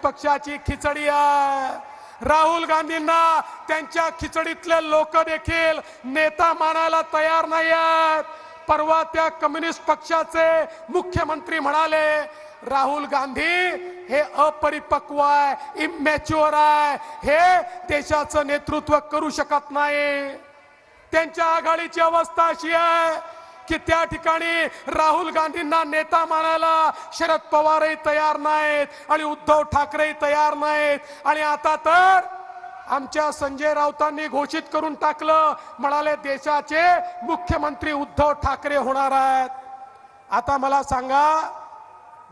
पक्षाची खिचडी आहे। राहुल गांधींना त्यांच्या खिचडीतले लोक देखील नेता मानायला तयार नाही आहेत। परवा त्या कम्युनिस्ट पक्षाचे मुख्यमंत्री म्हणाले राहुल गांधी हे अपरिपक्व आहे, इमॅच्युअर आहे, हे देशाचं नेतृत्व करू शकत नाही। त्यांच्या आघाडीची अवस्था अशी आहे की त्या ठिकाणी राहुल गांधींना नेता मानायला शरद पवारही तयार नाहीत आणि उद्धव ठाकरेही तयार नाहीत। आणि आता तर आमच्या संजय राऊतांनी घोषित करून टाकलं, म्हणाले देशाचे मुख्यमंत्री उद्धव ठाकरे होणार आहेत। आता मला सांगा,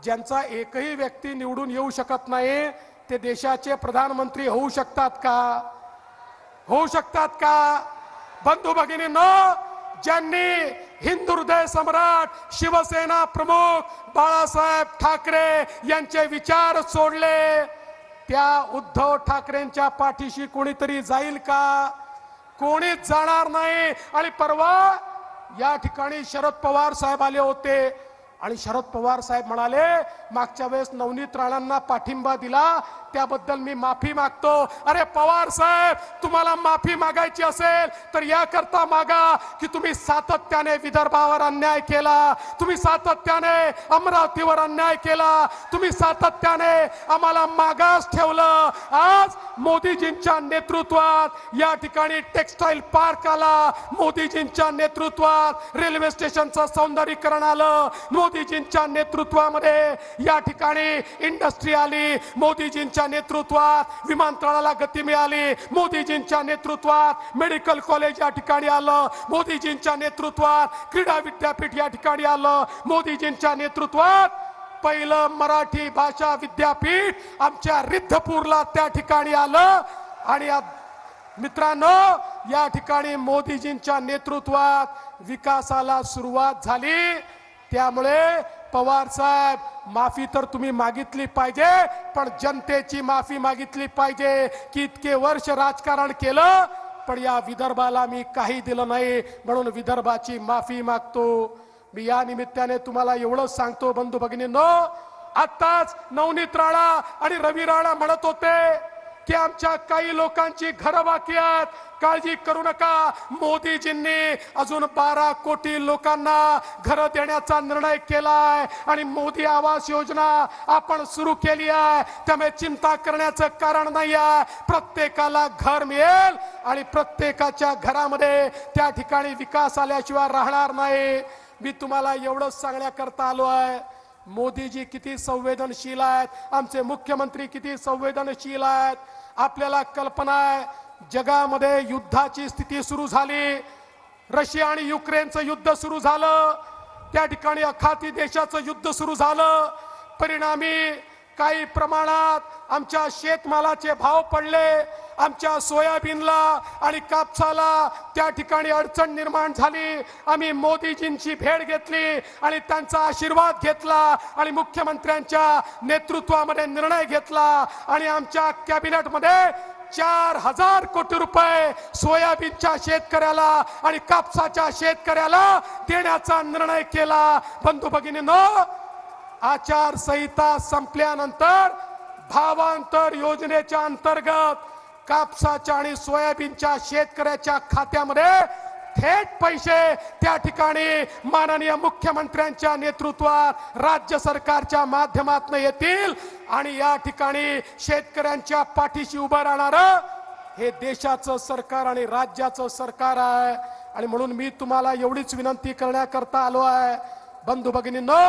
ज्यांचा एकही व्यक्ती निवडून येऊ शकत नाही ते देशाचे प्रधानमंत्री होऊ शकतात का? होऊ शकतात का? बंधू भगिनींनो, ज्यांनी हिंदू हृदय सम्राट शिवसेना प्रमुख बाळासाहेब ठाकरे यांचे विचार सोडले, त्या उद्धव ठाकरेंच्या पाठीशी कोणीतरी जाईल का? कोणीच जाणार नाही। आणि परवा या ठिकाणी शरद पवार साहेब आले होते आणि शरद पवार साहेब म्हणाले मागच्या वेळेस नवनीत राणांना पाठिंबा दिला त्याबद्दल मी माफी मागतो। अरे पवार साहेब, तुम्हाला माफी मागायची असेल तर याकरता मागा की तुम्ही सातत्याने विदर्भावर अन्याय केला, तुम्ही सातत्याने अमरावतीवर अन्याय केला, तुम्ही सातत्याने आम्हाला मागास ठेवलं। आज मोदीजींच्या नेतृत्वात या ठिकाणी टेक्सटाईल पार्क आला, मोदीजींच्या नेतृत्वात रेल्वे स्टेशनचं सौंदर्यीकरण आलं, मोदीजींच्या नेतृत्वामध्ये या ठिकाणी इंडस्ट्री आली, मोदीजींच्या नेतृत्वात विमानतळाला गती मिळाली, मोदीजींच्या नेतृत्वात मेडिकल कॉलेज या ठिकाणी आलं, मोदीजींच्या नेतृत्वात क्रीडा विद्यापीठ या ठिकाणी आलं, मोदीजींच्या नेतृत्वात पहिलं मराठी भाषा विद्यापीठ आमच्या रिद्धपूरला त्या ठिकाणी आलं। आणि मित्रांनो, या ठिकाणी मोदीजींच्या नेतृत्वात विकासाला सुरुवात झाली। त्यामुळे पवार साहेब, माफी तर तुम्ही मागितली पाहिजे, पण जनतेची माफी मागितली पाहिजे की इतके वर्ष राजकारण केलं पण या विदर्भाला मी काही दिलं नाही, म्हणून विदर्भाची माफी मागतो। मी या निमित्ताने तुम्हाला एवढंच सांगतो बंधू भगिनींनो, आताच नवनीत राणा आणि रवी राणा म्हणत होते की आमच्या काही लोकांची घरं बाकी आहेत, काळजी करू नका, मोदीजींनी अजून 12 कोटी लोकांना घरं देण्याचा निर्णय केलाय आणि मोदी आवास योजना आपण सुरू केली आहे, त्यामुळे चिंता करण्याचं कारण नाही आहे। प्रत्येकाला घर मिळेल आणि प्रत्येकाच्या घरामध्ये त्या ठिकाणी विकास आल्याशिवाय राहणार नाही। मी तुम्हाला एवढंच सांगण्याकरता आलो आहे, मोदीजी किती संवेदनशील आहेत, आमचे मुख्यमंत्री किती संवेदनशील आहेत। आपल्याला कल्पना आहे, जगामध्ये युद्धाची स्थिती सुरू झाली, रशिया आणि युक्रेनचं युद्ध सुरू झालं, त्या ठिकाणी अखाती देशाचं युद्ध सुरू झालं, परिणामी काही प्रमाणात आमच्या शेतमालाचे भाव पडले, आमच्या सोयाबीनला आणि कापसाला त्या ठिकाणी अडचण निर्माण झाली। आम्ही मोदीजींची भेट घेतली आणि त्यांचा आशीर्वाद घेतला आणि मुख्यमंत्र्यांच्या नेतृत्वामध्ये निर्णय घेतला आणि आमच्या कॅबिनेटमध्ये 4000 कोटी रुपये सोयाबीनच्या शेतकऱ्याला आणि कापसाच्या शेतकऱ्याला देण्याचा निर्णय केला। बंधू भगिनींनो, आचारसंहिता संपल्यानंतर भावांतर योजनेच्या अंतर्गत कापसाच्या आणि सोयाबीनच्या शेतकऱ्याच्या खात्यामध्ये थेट पैसे त्या ठिकाणी माननीय मुख्यमंत्र्यांच्या नेतृत्वात राज्य सरकारच्या माध्यमातून येतील आणि या ठिकाणी शेतकऱ्यांच्या पाठीशी उभं राहणारं हे देशाचं सरकार आणि राज्याचं सरकार आहे। आणि म्हणून मी तुम्हाला एवढीच विनंती करण्याकरता आलो आहे, बंधू भगिनींनो,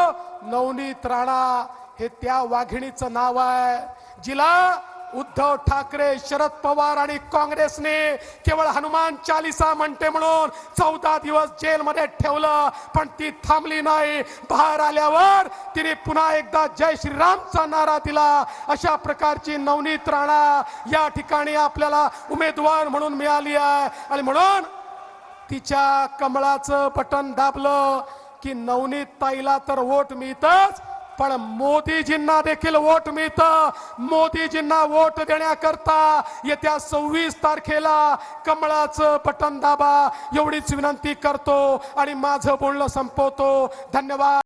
नवनीत राणा हे त्या वाघिणीचं नाव आहे जिला उद्धव ठाकरे, शरद पवार आणि काँग्रेसने केवळ हनुमान चालीसा म्हणते म्हणून 14 दिवस जेलमध्ये ठेवलं, पण ती थांबली नाही। बाहेर आल्यावर तिने पुन्हा एकदा जय श्रीरामचा नारा दिला। अशा प्रकारची नवनीत राणा या ठिकाणी आपल्याला उमेदवार म्हणून मिळाली आहे आणि म्हणून तिच्या कमळाचं बटन दाबलं की नवनीत ताईला तर वोट मिळतच, पण मोदीजींना देखील वोट मिळतं। मोदीजींना वोट देण्याकरता येत्या 26 तारखेला कमळाचं बटन दाबा, एवढीच विनंती करतो आणि माझं बोलणं संपवतो। धन्यवाद।